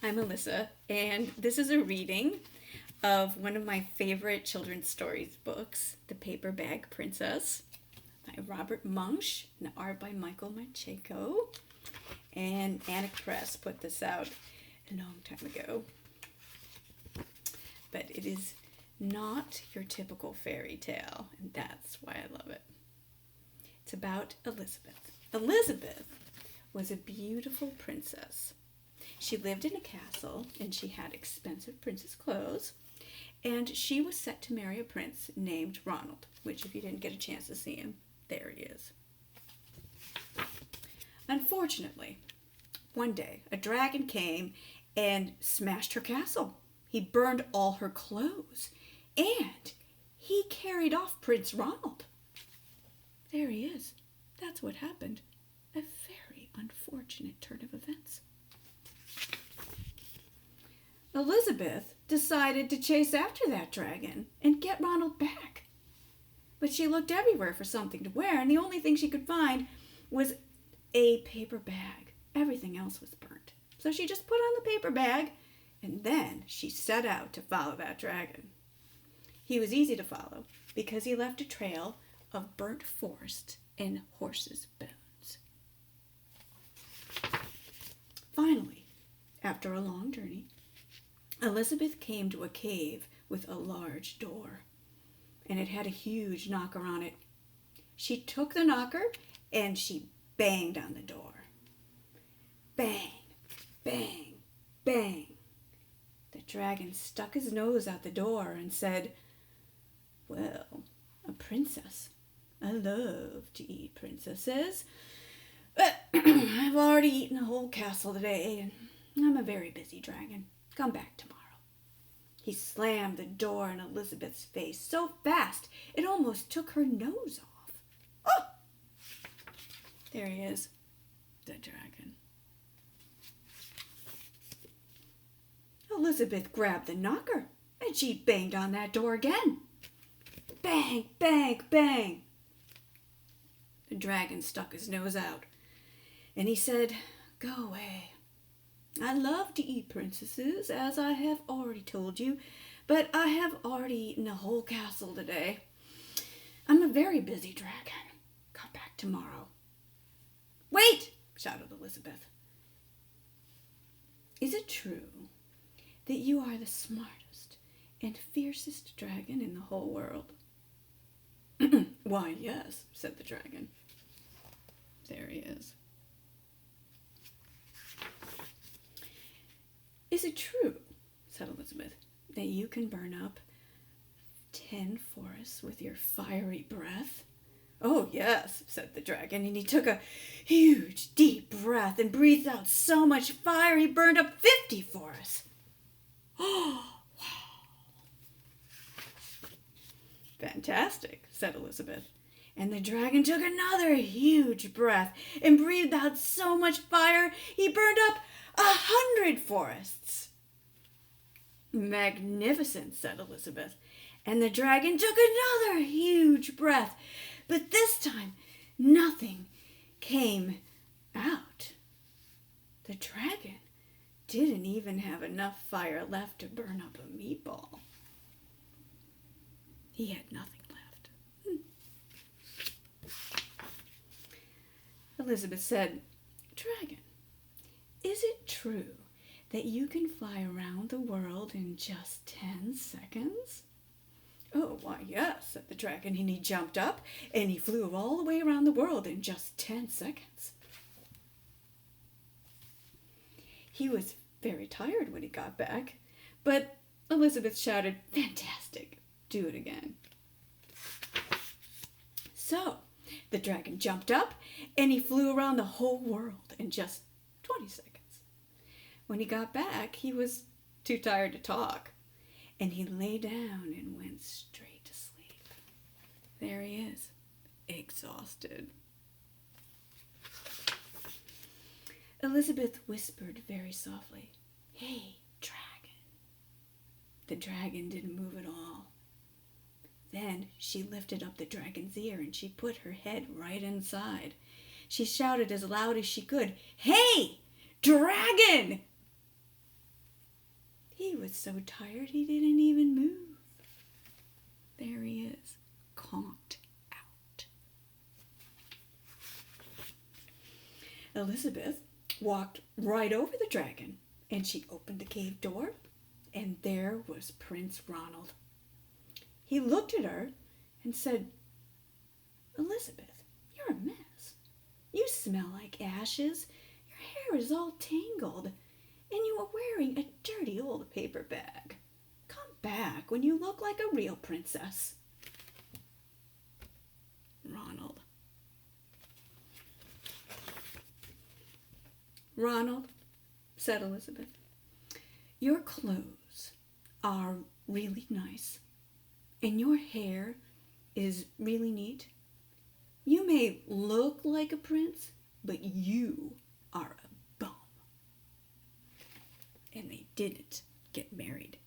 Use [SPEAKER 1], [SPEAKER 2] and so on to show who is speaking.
[SPEAKER 1] I'm Alyssa, and this is a reading of one of my favorite children's stories books, The Paper Bag Princess, by Robert Munsch, and art by Michael Martchenko. And Annick Press put this out a long time ago. But it is not your typical fairy tale, and that's why I love it. It's about Elizabeth. Elizabeth was a beautiful princess. She lived in a castle, and she had expensive princess clothes, and she was set to marry a prince named Ronald, which if you didn't get a chance to see him, there he is. Unfortunately, one day a dragon came and smashed her castle. He burned all her clothes, and he carried off Prince Ronald. There he is. That's what happened. A very unfortunate turn of events. Elizabeth decided to chase after that dragon and get Ronald back. But she looked everywhere for something to wear, and the only thing she could find was a paper bag. Everything else was burnt. So she just put on the paper bag, and then she set out to follow that dragon. He was easy to follow because he left a trail of burnt forest and horses' bones. Finally, after a long journey, Elizabeth came to a cave with a large door, and it had a huge knocker on it. She took the knocker and she banged on the door. Bang, bang, bang. The dragon stuck his nose out the door and said, "Well, a princess. I love to eat princesses, but I've already eaten a whole castle today, and I'm a very busy dragon. Come back tomorrow." He slammed the door in Elizabeth's face so fast it almost took her nose off. Oh! There he is, the dragon. Elizabeth grabbed the knocker and she banged on that door again. Bang, bang, bang. The dragon stuck his nose out and he said, "Go away. I love to eat princesses, as I have already told you, but I have already eaten a whole castle today. I'm a very busy dragon. Come back tomorrow." "Wait!" shouted Elizabeth. "Is it true that you are the smartest and fiercest dragon in the whole world?" "Why, yes," said the dragon. There he is. "Is it true," said Elizabeth, "that you can burn up 10 forests with your fiery breath?" "Oh, yes," said the dragon, and he took a huge, deep breath and breathed out so much fire he burned up 50 forests. "Oh, wow." "Fantastic," said Elizabeth. And the dragon took another huge breath and breathed out so much fire he burned up 100 forests. "Magnificent," said Elizabeth. And the dragon took another huge breath, but this time nothing came out. The dragon didn't even have enough fire left to burn up a meatball. He had nothing left. Elizabeth said, "Dragon, is it true that you can fly around the world in just 10 seconds?" "Oh, why, yes," said the dragon, and he jumped up and he flew all the way around the world in just 10 seconds. He was very tired when he got back, but Elizabeth shouted, "Fantastic, do it again." So the dragon jumped up and he flew around the whole world in just 20 seconds. When he got back, he was too tired to talk, and he lay down and went straight to sleep. There he is, exhausted. Elizabeth whispered very softly, "Hey, dragon." The dragon didn't move at all. Then she lifted up the dragon's ear and she put her head right inside. She shouted as loud as she could, "Hey, dragon!" was so tired he didn't even move. There he is, conked out. Elizabeth walked right over the dragon, and she opened the cave door, and there was Prince Ronald. He looked at her and said, "Elizabeth, you're a mess. You smell like ashes, your hair is all tangled, and you are wearing a dirty old paper bag. Come back when you look like a real princess." Ronald, said Elizabeth, your clothes are really nice, and your hair is really neat. You may look like a prince, but you are a bum. And they didn't get married.